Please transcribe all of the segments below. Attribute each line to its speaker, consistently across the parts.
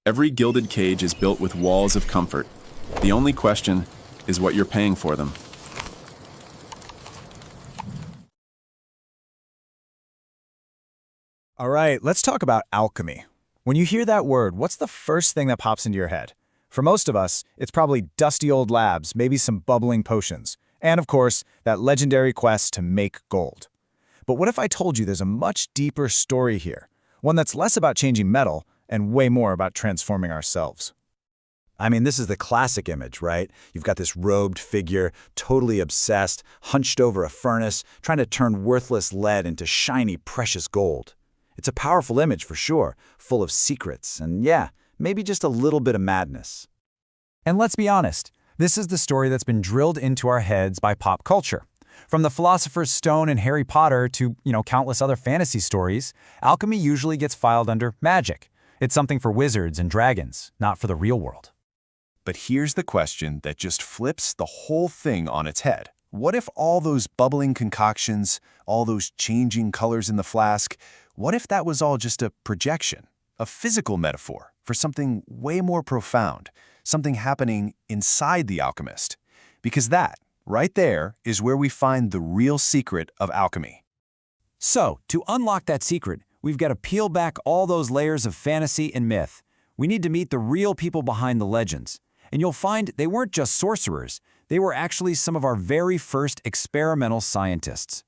Speaker 1: Every gilded cage is built with walls of comfort. The only question is what you're paying for them.
Speaker 2: All right, let's talk about alchemy. When you hear that word, what's the first thing that pops into your head? For most of us, it's probably dusty old labs, maybe some bubbling potions, and of course, that legendary quest to make gold. But what if I told you there's a much deeper story here, one that's less about changing metal and way more about transforming ourselves? I mean, this is the classic image, right? You've got this robed figure, totally obsessed, hunched over a furnace, trying to turn worthless lead into shiny, precious gold. It's a powerful image for sure, full of secrets and, yeah, maybe just a little bit of madness. And let's be honest, this is the story that's been drilled into our heads by pop culture. From the Philosopher's Stone and Harry Potter to, countless other fantasy stories, alchemy usually gets filed under magic. It's something for wizards and dragons, not for the real world.
Speaker 3: But here's the question that just flips the whole thing on its head. What if all those bubbling concoctions, all those changing colors in the flask, what if that was all just a projection, a physical metaphor for something way more profound, something happening inside the alchemist? Because that, right there, is where we find the real secret of alchemy.
Speaker 2: So, to unlock that secret, we've got to peel back all those layers of fantasy and myth. We need to meet the real people behind the legends. And you'll find they weren't just sorcerers, they were actually some of our very first experimental scientists.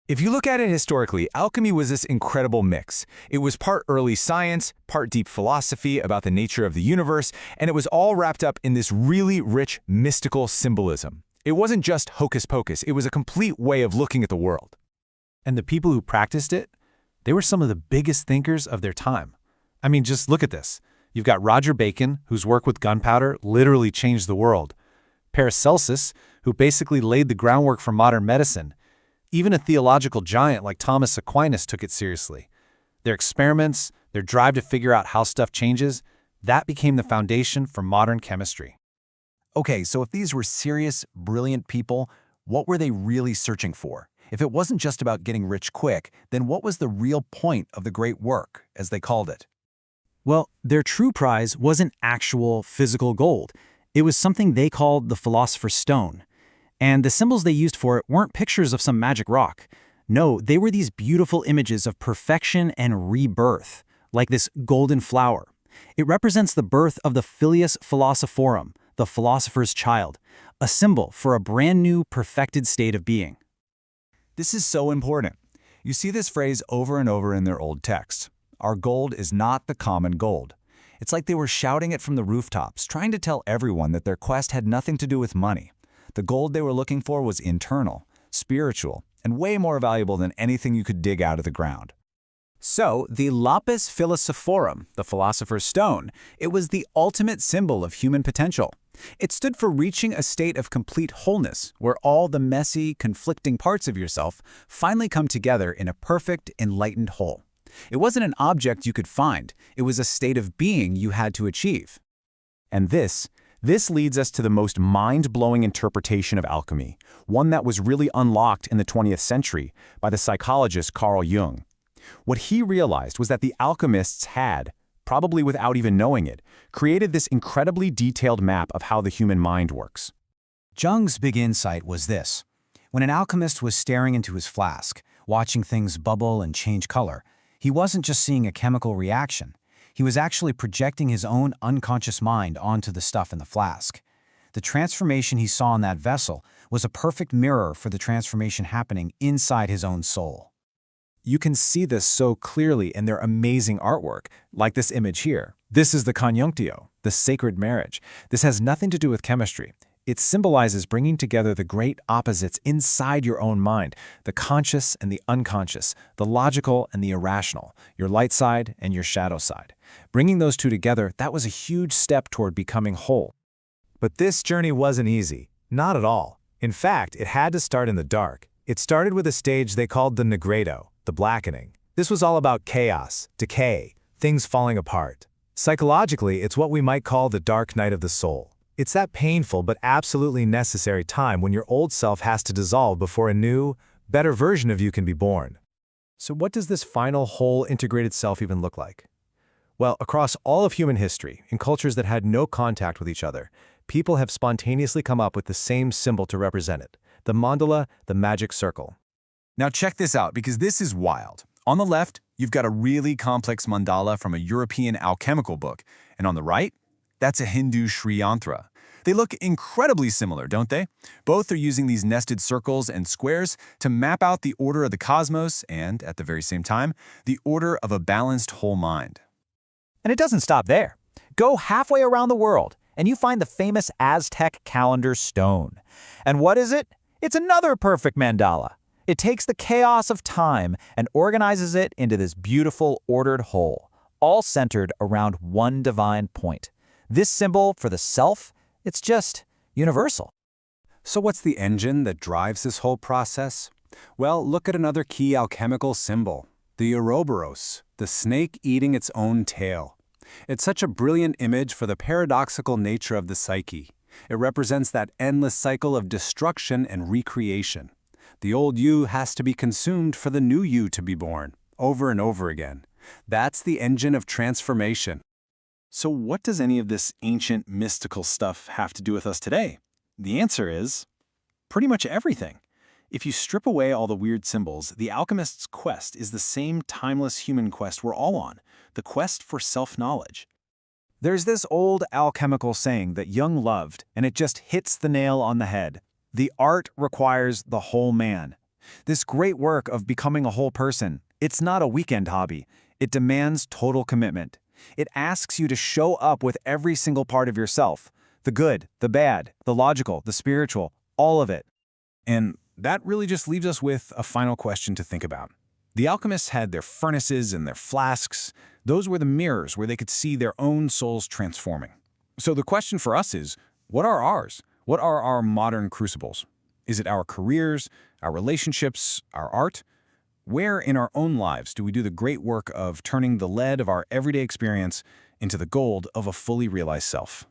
Speaker 2: If you look at it historically, alchemy was this incredible mix. It was part early science, part deep philosophy about the nature of the universe, and it was all wrapped up in this really rich, mystical symbolism. It wasn't just hocus pocus, it was a complete way of looking at the world. And the people who practiced it, they were some of the biggest thinkers of their time. I mean, just look at this. You've got Roger Bacon, whose work with gunpowder literally changed the world. Paracelsus, who basically laid the groundwork for modern medicine. Even a theological giant like Thomas Aquinas took it seriously. Their experiments, their drive to figure out how stuff changes, that became the foundation for modern chemistry. Okay, so if these were serious, brilliant people, what were they really searching for? If it wasn't just about getting rich quick, then what was the real point of the great work, as they called it? Well, their true prize wasn't actual physical gold. It was something they called the Philosopher's Stone. And the symbols they used for it weren't pictures of some magic rock. No, they were these beautiful images of perfection and rebirth, like this golden flower. It represents the birth of the Filius Philosophorum, the philosopher's child, a symbol for a brand new, perfected state of being. This is so important. You see this phrase over and over in their old texts. Our gold is not the common gold. It's like they were shouting it from the rooftops, trying to tell everyone that their quest had nothing to do with money. The gold they were looking for was internal, spiritual, and way more valuable than anything you could dig out of the ground. So, the lapis philosophorum, the philosopher's stone, it was the ultimate symbol of human potential. It stood for reaching a state of complete wholeness, where all the messy, conflicting parts of yourself finally come together in a perfect, enlightened whole. It wasn't an object you could find, it was a state of being you had to achieve. And this leads us to the most mind-blowing interpretation of alchemy, one that was really unlocked in the 20th century by the psychologist Carl Jung. What he realized was that the alchemists had, probably without even knowing it, created this incredibly detailed map of how the human mind works. Jung's big insight was this. When an alchemist was staring into his flask, watching things bubble and change color, he wasn't just seeing a chemical reaction. He was actually projecting his own unconscious mind onto the stuff in the flask. The transformation he saw in that vessel was a perfect mirror for the transformation happening inside his own soul. You can see this so clearly in their amazing artwork, like this image here. This is the conjunctio, the sacred marriage. This has nothing to do with chemistry. It symbolizes bringing together the great opposites inside your own mind, the conscious and the unconscious, the logical and the irrational, your light side and your shadow side. Bringing those two together, that was a huge step toward becoming whole. But this journey wasn't easy. Not at all. In fact, it had to start in the dark. It started with a stage they called the Nigredo, the blackening. This was all about chaos, decay, things falling apart. Psychologically, it's what we might call the dark night of the soul. It's that painful but absolutely necessary time when your old self has to dissolve before a new, better version of you can be born. So what does this final whole integrated self even look like?
Speaker 4: Well, across all of human history, in cultures that had no contact with each other, people have spontaneously come up with the same symbol to represent it: the mandala, the magic circle.
Speaker 2: Now check this out, because this is wild. On the left, you've got a really complex mandala from a European alchemical book, and on the right, that's a Hindu Sri Yantra. They look incredibly similar, don't they? Both are using these nested circles and squares to map out the order of the cosmos and, at the very same time, the order of a balanced whole mind.
Speaker 5: And it doesn't stop there. Go halfway around the world, and you find the famous Aztec calendar stone. And what is it? It's another perfect mandala. It takes the chaos of time and organizes it into this beautiful, ordered whole, all centered around one divine point. This symbol for the self, it's just universal.
Speaker 6: So what's the engine that drives this whole process? Well, look at another key alchemical symbol, the Ouroboros, the snake eating its own tail. It's such a brilliant image for the paradoxical nature of the psyche. It represents that endless cycle of destruction and recreation. The old you has to be consumed for the new you to be born, over and over again. That's the engine of transformation.
Speaker 7: So what does any of this ancient mystical stuff have to do with us today? The answer is pretty much everything. If you strip away all the weird symbols, the alchemist's quest is the same timeless human quest we're all on, the quest for self-knowledge.
Speaker 2: There's this old alchemical saying that Jung loved, and it just hits the nail on the head. The art requires the whole man. This great work of becoming a whole person, it's not a weekend hobby. It demands total commitment. It asks you to show up with every single part of yourself. The good, the bad, the logical, the spiritual, all of it.
Speaker 3: And that really just leaves us with a final question to think about. The alchemists had their furnaces and their flasks. Those were the mirrors where they could see their own souls transforming. So the question for us is, what are ours? What are our modern crucibles? Is it our careers, our relationships, our art? Where in our own lives do we do the great work of turning the lead of our everyday experience into the gold of a fully realized self?